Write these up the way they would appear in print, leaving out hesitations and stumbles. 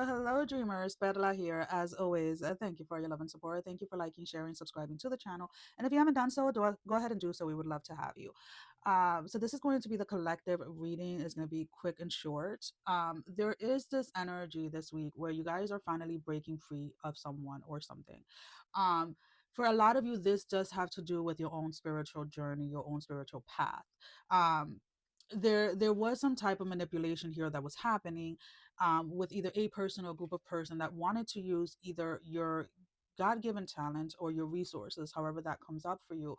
Hello, dreamers. Perla here. As always, thank you for your love and support. Thank you for liking, sharing, subscribing to the channel. And if you haven't done so, go ahead and do so. We would love to have you. So this is going to be the collective reading. It's going to be quick and short. There is this energy this week where you guys are finally breaking free of someone or something. Um, for a lot of you, this does have to do with your own spiritual journey, your own spiritual path. Um, there was some type of manipulation here that was happening with either a person or group of person that wanted to use either your god-given talent or your resources, however that comes up for you,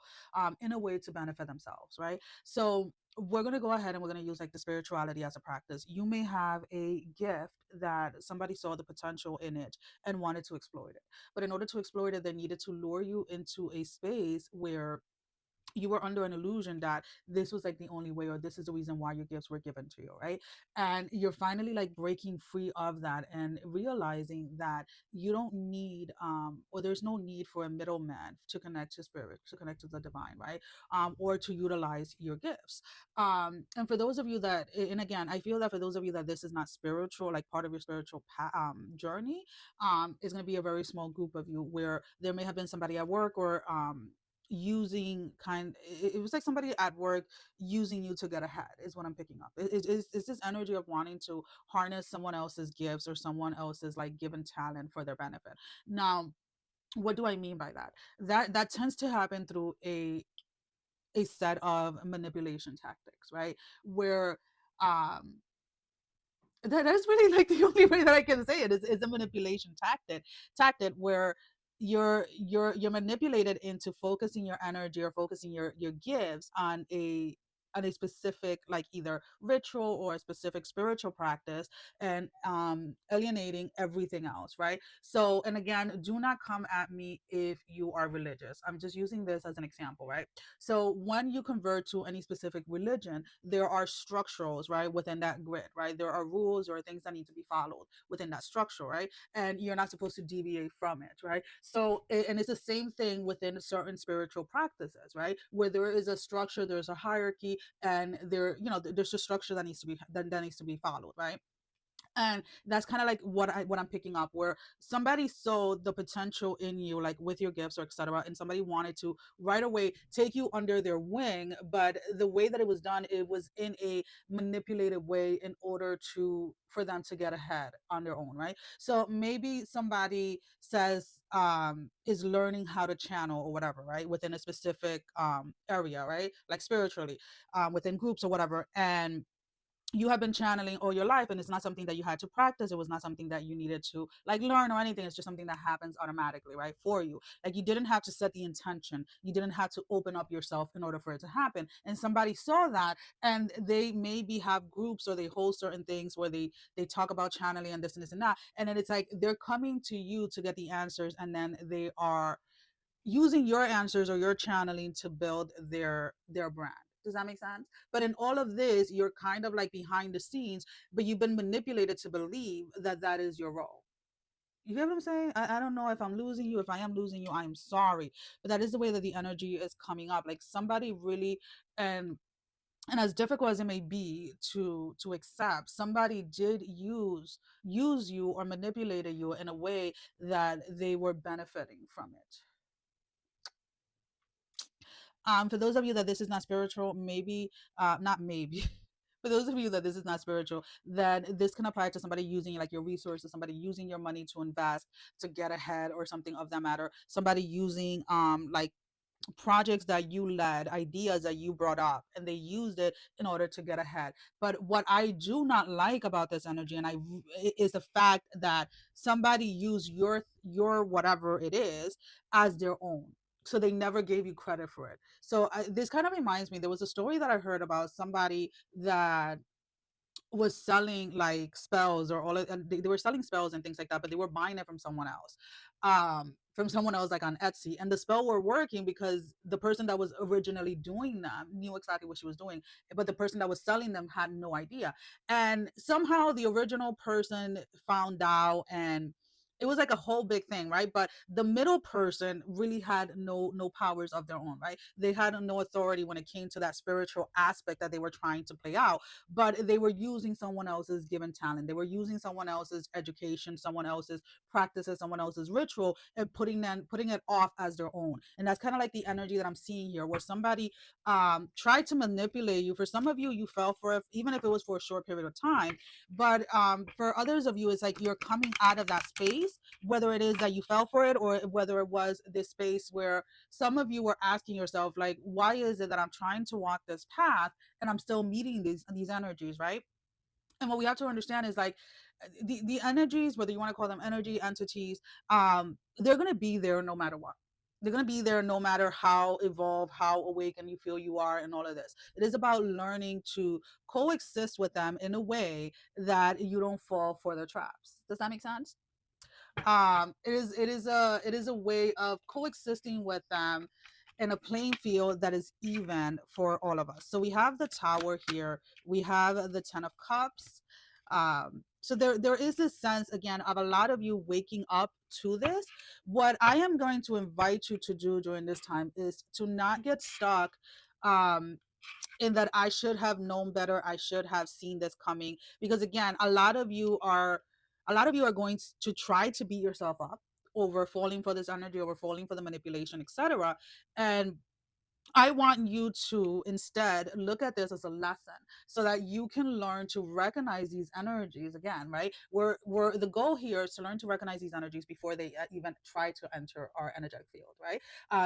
in a way to benefit themselves, right? So we're going to go ahead and we're going to use like the spirituality as a practice. You may have a gift that somebody saw the potential in it and wanted to exploit it, but in order to exploit it, they needed to lure you into a space where you were under an illusion that this was like the only way, or this is the reason why your gifts were given to you, right? And you're finally like breaking free of that and realizing that you don't need or there's no need for a middleman to connect to spirit, to connect to the divine, right? Or to utilize your gifts. And for those of you that, and again, I feel that for those of you that this is not spiritual, like part of your spiritual journey, is going to be a very small group of you where there may have been somebody at work or using it was like somebody at work using you to get ahead is what I'm picking up. It's this energy of wanting to harness someone else's gifts or someone else's like given talent for their benefit. Now, what do I mean by that? That tends to happen through a set of manipulation tactics, right? Where um that's really like the only way that I can say it is a manipulation tactic where you're manipulated into focusing your energy or focusing your gifts on a specific like either ritual or a specific spiritual practice, and alienating everything else, right? So, and again, do not come at me if you are religious. I'm just using this as an example, right? So when you convert to any specific religion, there are structurals, right, within that grid, right? There are rules or things that need to be followed within that structure, right? And you're not supposed to deviate from it, right? So, and it's the same thing within certain spiritual practices, right? Where there is a structure, there's a hierarchy, and there, there's a structure that that needs to be followed, right? And that's kind of like what I'm picking up, where somebody saw the potential in you, like with your gifts or etc., and somebody wanted to right away take you under their wing, but the way that it was done, it was in a manipulated way in order to for them to get ahead on their own, right? So maybe somebody says is learning how to channel or whatever, right, within a specific area, right, like spiritually, within groups or whatever, and you have been channeling all your life, and it's not something that you had to practice, it was not something that you needed to like learn or anything, it's just something that happens automatically, right, for you. Like you didn't have to set the intention, you didn't have to open up yourself in order for it to happen, and somebody saw that, and they maybe have groups or they hold certain things where they talk about channeling and this and that, and then it's like they're coming to you to get the answers, and then they are using your answers or your channeling to build their brand. Does that make sense? But in all of this, you're kind of like behind the scenes, but you've been manipulated to believe that that is your role. You get what I'm saying? I don't know if I'm losing you. If I am losing you, I'm sorry. But that is the way that the energy is coming up. Like somebody really, and and as difficult as it may be to accept, somebody did use you or manipulated you in a way that they were benefiting from it. For those of you that this is not spiritual, maybe not maybe for those of you that this is not spiritual, then this can apply to somebody using like your resources, somebody using your money to invest to get ahead or something of that matter, somebody using like projects that you led, ideas that you brought up, and they used it in order to get ahead. But what I do not like about this energy, and I is the fact that somebody used your whatever it is as their own. So they never gave you credit for it. So this kind of reminds me. There was a story that I heard about somebody that was selling like spells or all of, and they were selling spells and things like that, but they were buying it from someone else like on Etsy, and the spell were working because the person that was originally doing them knew exactly what she was doing, but the person that was selling them had no idea. And somehow the original person found out, and it was like a whole big thing, right? But the middle person really had no powers of their own, right? They had no authority when it came to that spiritual aspect that they were trying to play out, but they were using someone else's given talent. They were using someone else's education, someone else's practices, someone else's ritual, and putting it off as their own. And that's kind of like the energy that I'm seeing here, where somebody tried to manipulate you. For some of you, you fell for it, even if it was for a short period of time. But for others of you, it's like you're coming out of that space, whether it is that you fell for it or whether it was this space where some of you were asking yourself, like, why is it that I'm trying to walk this path and I'm still meeting these energies, right? And what we have to understand is like the energies, whether you want to call them energy entities, they're going to be there no matter what. They're going to be there no matter how evolved, how awakened you feel you are, and all of this. It is about learning to coexist with them in a way that you don't fall for their traps. Does that make sense? It is a way of coexisting with them in a playing field that is even for all of us. So we have the Tower here, we have the Ten of Cups. So there is this sense again of a lot of you waking up to this. What I am going to invite you to do during this time is to not get stuck um in that I should have known better, I should have seen this coming. Because again, a lot of you are going to try to beat yourself up over falling for this energy, over falling for the manipulation, etc. And I want you to instead look at this as a lesson so that you can learn to recognize these energies again, right? We're the goal here is to learn to recognize these energies before they even try to enter our energetic field, right?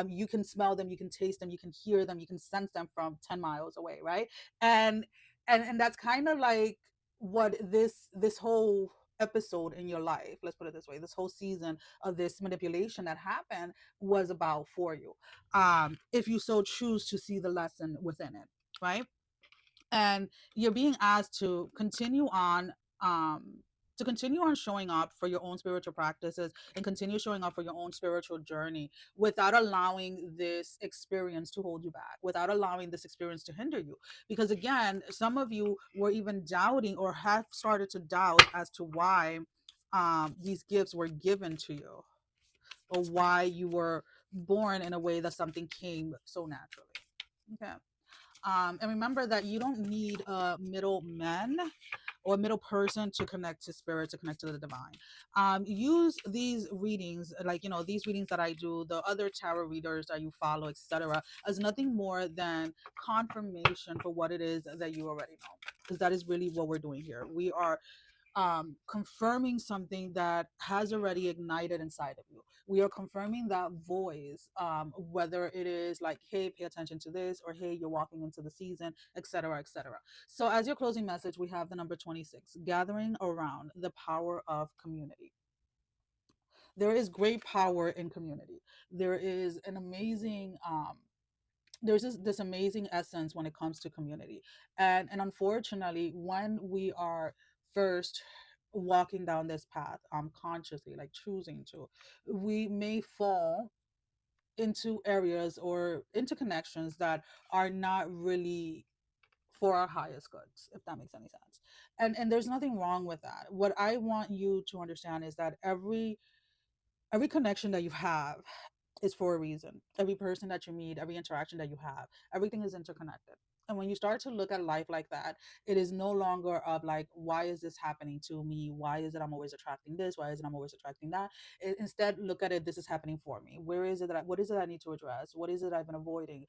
You can smell them, you can taste them, you can hear them, you can sense them from 10 miles away, right? And and that's kind of like what this whole episode in your life, let's put it this way, this whole season of this manipulation that happened was about for you, if you so choose to see the lesson within it, right? And you're being asked um, to continue on showing up for your own spiritual practices and continue showing up for your own spiritual journey without allowing this experience to hold you back, without allowing this experience to hinder you. Because again, some of you were even doubting or have started to doubt as to why these gifts were given to you, or why you were born in a way that something came so naturally. Okay. And remember that you don't need a middleman or a middle person to connect to spirit, to connect to the divine. Use these readings, like, these readings that I do, the other tarot readers that you follow, etc., as nothing more than confirmation for what it is that you already know. Because that is really what we're doing here. We are confirming something that has already ignited inside of you. We are confirming that voice, whether it is like, hey, pay attention to this, or hey, you're walking into the season, etc., etc. So, as your closing message, we have the number 26, gathering around the power of community. There is great power in community. There is an amazing there's this amazing essence when it comes to community. And unfortunately, when we are first walking down this path, consciously, like choosing to, we may fall into areas or into connections that are not really for our highest goods, if that makes any sense. And there's nothing wrong with that. What I want you to understand is that every connection that you have is for a reason. Every person that you meet, every interaction that you have, everything is interconnected. And when you start to look at life like that, it is no longer of like, why is this happening to me? Why is it I'm always attracting this? Why is it I'm always attracting that? Instead, look at it, this is happening for me. Where is it what is it I need to address? What is it I've been avoiding?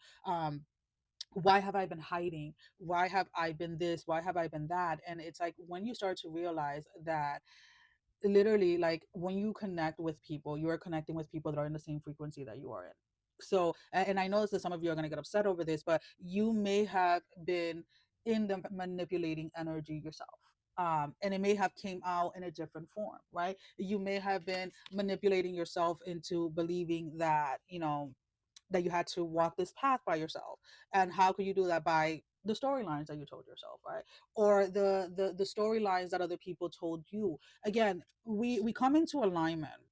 Why have I been hiding? Why have I been this? Why have I been that? And it's like when you start to realize that literally, like, when you connect with people, you are connecting with people that are in the same frequency that you are in. So and I know that some of you are going to get upset over this, but you may have been in the manipulating energy yourself, and it may have came out in a different form, right? You may have been manipulating yourself into believing that, that you had to walk this path by yourself. And how could you do that? By the storylines that you told yourself, right? Or the storylines that other people told you. Again, we come into alignment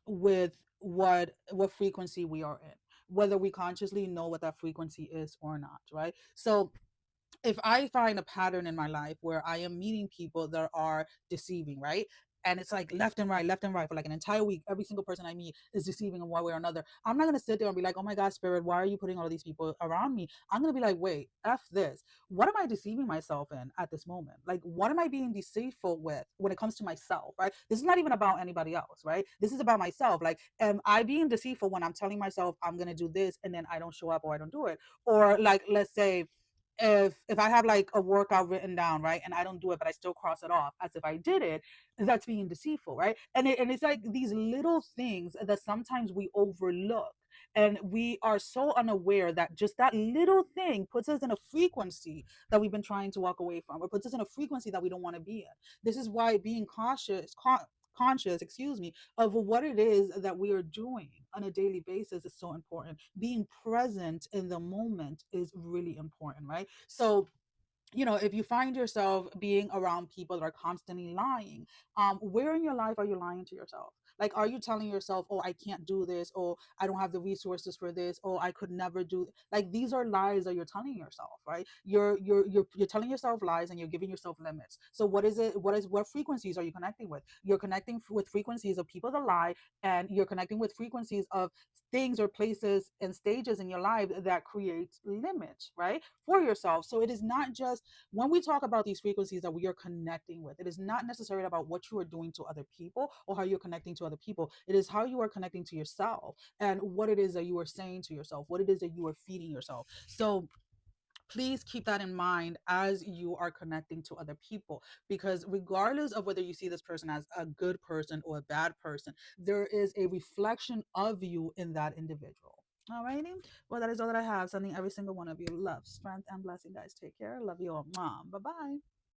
with what frequency we are in, whether we consciously know what that frequency is or not, right? So if I find a pattern in my life where I am meeting people that are deceiving, right? and it's like left and right for like an entire week. Every single person I meet is deceiving in one way or another. I'm not gonna sit there and be like, oh my God, spirit, why are you putting all of these people around me? I'm gonna be like, wait, F this. What am I deceiving myself in at this moment? Like, what am I being deceitful with when it comes to myself, right? This is not even about anybody else, right? This is about myself. Like, am I being deceitful when I'm telling myself I'm gonna do this and then I don't show up or I don't do it? Or like, let's say if I have like a workout written down, right, and I don't do it, but I still cross it off as if I did it, that's being deceitful, right? And it's like these little things that sometimes we overlook. And we are so unaware that just that little thing puts us in a frequency that we've been trying to walk away from, or puts us in a frequency that we don't want to be in. This is why being conscious, excuse me, of what it is that we are doing on a daily basis is so important. Being present in the moment is really important, right? So if you find yourself being around people that are constantly lying, where in your life are you lying to yourself? Like, are you telling yourself, oh, I can't do this, or I don't have the resources for this, or I could never do, like, these are lies that you're telling yourself, right? You're telling yourself lies, and you're giving yourself limits. So what frequencies are you connecting with? You're connecting with frequencies of people that lie, and you're connecting with frequencies of things or places and stages in your life that create limits, right, for yourself. So it is not just when we talk about these frequencies that we are connecting with, it is not necessarily about what you are doing to other people or how you're connecting to other people. It is how you are connecting to yourself and what it is that you are saying to yourself, what it is that you are feeding yourself. So please keep that in mind as you are connecting to other people, because regardless of whether you see this person as a good person or a bad person, there is a reflection of you in that individual. Alrighty. Well, that is all that I have. Sending every single one of you love, strength, and blessing, guys. Take care. Love you all. Mom. Bye bye.